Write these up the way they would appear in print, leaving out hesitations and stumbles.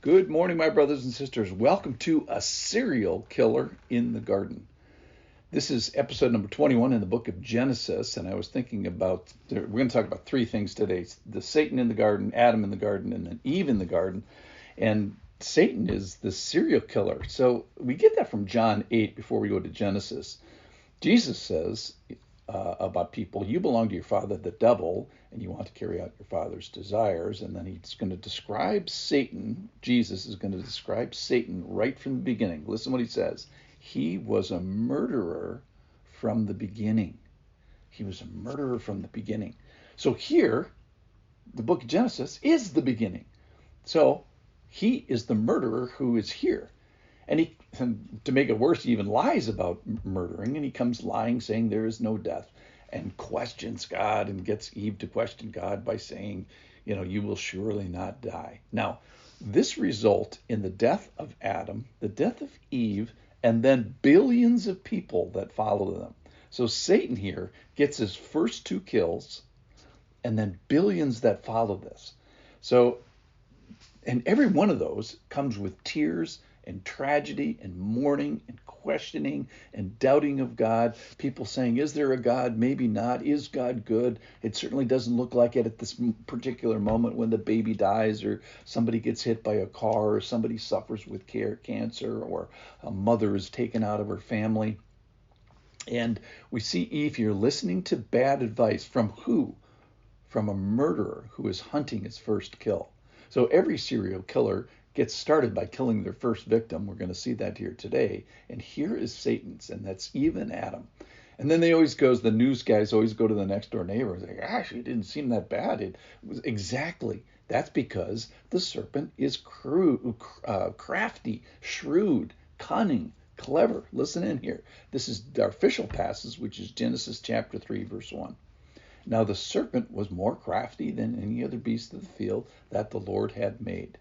Good morning, my brothers and sisters. Welcome to A Serial Killer in the Garden. This is episode number 21 in the book of Genesis, and I was thinking about, we're going to talk about three things today. The Satan in the garden, Adam in the garden, and then Eve in the garden. And Satan is the serial killer. So we get that from John 8 before we go to Genesis. Jesus says about people, you belong to your father, the devil, and you want to carry out your father's desires. And then he's going to describe Satan. Jesus is going to describe Satan right from the beginning. Listen what he says. He was a murderer from the beginning. He was a murderer from the beginning. So here, the book of Genesis is the beginning. So he is the murderer who is here. And to make it worse, he even lies about murdering, and he comes lying, saying there is no death, and questions God and gets Eve to question God by saying, you will surely not die. Now, this result in the death of Adam, the death of Eve, and then billions of people that follow them. So Satan here gets his first two kills, and then billions that follow this. So, and every one of those comes with tears and tragedy and mourning and questioning and doubting of God. People saying, is there a God? Maybe not. Is God good? It certainly doesn't look like it at this particular moment when the baby dies, or somebody gets hit by a car, or somebody suffers with cancer, or a mother is taken out of her family. And we see Eve here listening to bad advice from who? From a murderer who is hunting his first kill. So every serial killer gets started by killing their first victim. We're going to see that here today. And here is Satan's, and that's Eve and Adam. And then the news guys always go to the next door neighbor and say, gosh, it didn't seem that bad. It was exactly. That's because the serpent is crafty, shrewd, cunning, clever. Listen in here. This is our official passage, which is Genesis chapter 3, verse 1. Now the serpent was more crafty than any other beast of the field that the Lord had made.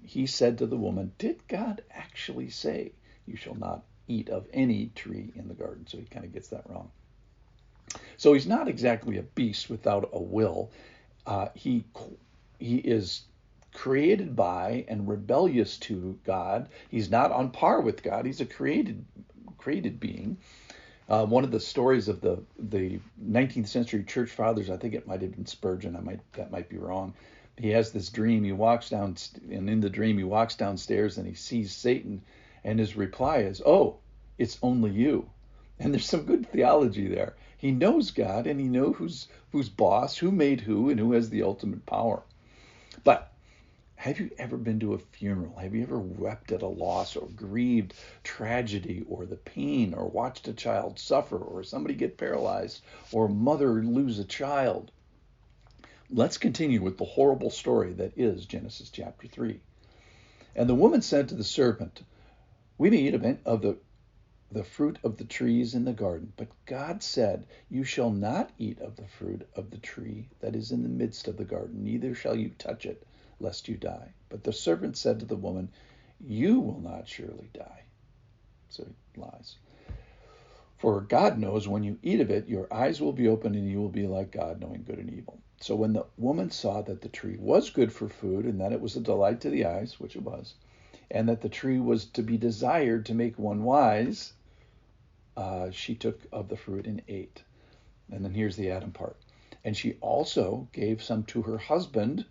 He said to the woman, did God actually say, you shall not eat of any tree in the garden? So he kind of gets that wrong. So he's not exactly a beast without a will. He is created by and rebellious to God. He's not on par with God. He's a created being. One of the stories of the 19th century church fathers, I think it might have been Spurgeon, that might be wrong. He has this dream. He walks down, and in the dream he walks downstairs and he sees Satan, and his reply is, oh, it's only you. And there's some good theology there. He knows God, and he knows who's boss, who made who, and who has the ultimate power. But have you ever been to a funeral? Have you ever wept at a loss, or grieved tragedy, or the pain, or watched a child suffer, or somebody get paralyzed, or a mother lose a child? Let's continue with the horrible story that is Genesis chapter 3. And the woman said to the serpent, we may eat of the fruit of the trees in the garden, but God said, you shall not eat of the fruit of the tree that is in the midst of the garden, neither shall you touch it, lest you die. But the serpent said to the woman, you will not surely die. So he lies. For God knows when you eat of it, your eyes will be opened, and you will be like God, knowing good and evil. So when the woman saw that the tree was good for food, and that it was a delight to the eyes, which it was, and that the tree was to be desired to make one wise, she took of the fruit and ate. And then here's the Adam part. And she also gave some to her husband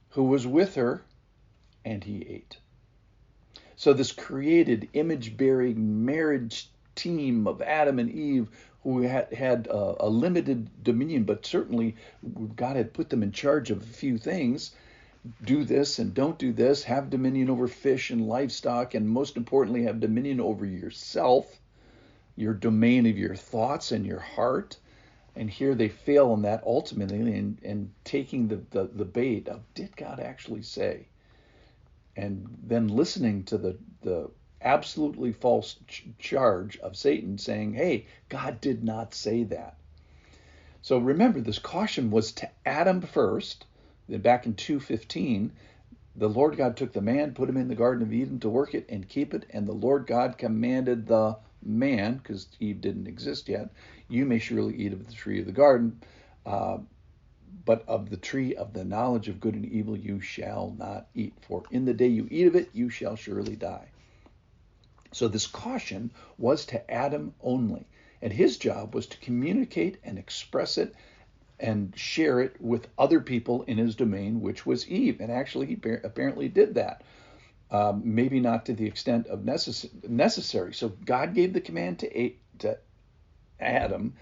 who was with her, and he ate. So this created image-bearing marriage team of Adam and Eve, who had a limited dominion, but certainly God had put them in charge of a few things. Do this and don't do this. Have dominion over fish and livestock, and most importantly, have dominion over yourself, your domain of your thoughts and your heart. And here they fail in that ultimately, in taking the bait of, did God actually say? And then listening to the absolutely false charge of Satan saying, hey, God did not say that. So remember, this caution was to Adam first. Then back in 2:15, the Lord God took the man, put him in the Garden of Eden to work it and keep it. And the Lord God commanded the man, because Eve didn't exist yet, you may surely eat of the tree of the garden, but of the tree of the knowledge of good and evil you shall not eat, for in the day you eat of it you shall surely die. So this caution was to Adam only, and his job was to communicate and express it and share it with other people in his domain, which was Eve. And actually, he apparently did that. Maybe not to the extent of necessary. So God gave the command to Adam.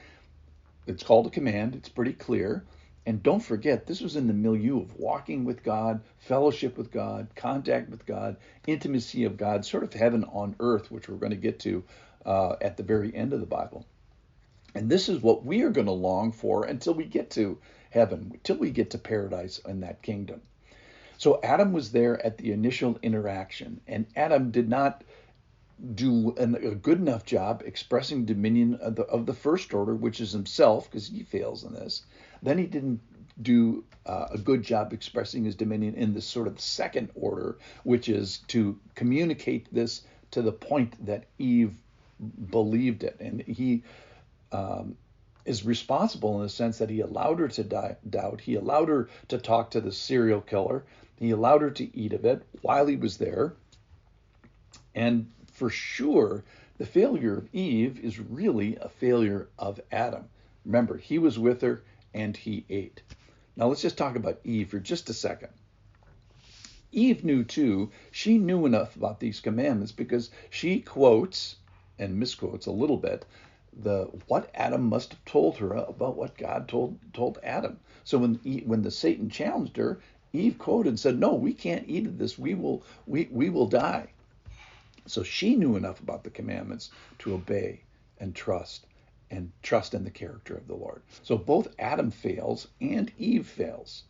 It's called a command. It's pretty clear. And don't forget, this was in the milieu of walking with God, fellowship with God, contact with God, intimacy of God, sort of heaven on earth, which we're going to get to at the very end of the Bible. And this is what we are going to long for until we get to heaven, until we get to paradise in that kingdom. So Adam was there at the initial interaction, and Adam did not do a good enough job expressing dominion of the first order, which is himself, because he fails in this. Then he didn't do a good job expressing his dominion in this sort of second order, which is to communicate this to the point that Eve believed it. And he is responsible in the sense that he allowed her to doubt. He allowed her to talk to the serial killer. He allowed her to eat of it while he was there. And for sure, the failure of Eve is really a failure of Adam. Remember, he was with her and he ate. Now let's just talk about Eve for just a second. Eve knew too. She knew enough about these commandments because she quotes and misquotes a little bit what Adam must have told her about what God told Adam. So when the Satan challenged her, Eve quoted and said, "No, we can't eat of this. We will die." So she knew enough about the commandments to obey and trust in the character of the Lord. So both Adam fails and Eve fails.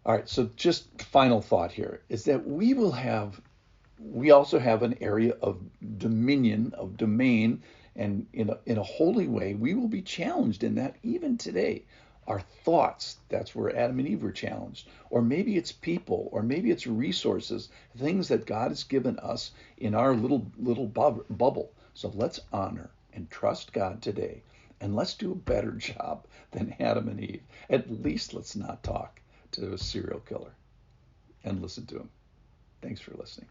All right, so just final thought here is that we also have an area of dominion, of domain, and in a holy way, we will be challenged in that even today. Our thoughts, that's where Adam and Eve were challenged. Or maybe it's people, or maybe it's resources, things that God has given us in our little bubble. So let's honor and trust God today, and let's do a better job than Adam and Eve. At least let's not talk to a serial killer and listen to him. Thanks for listening.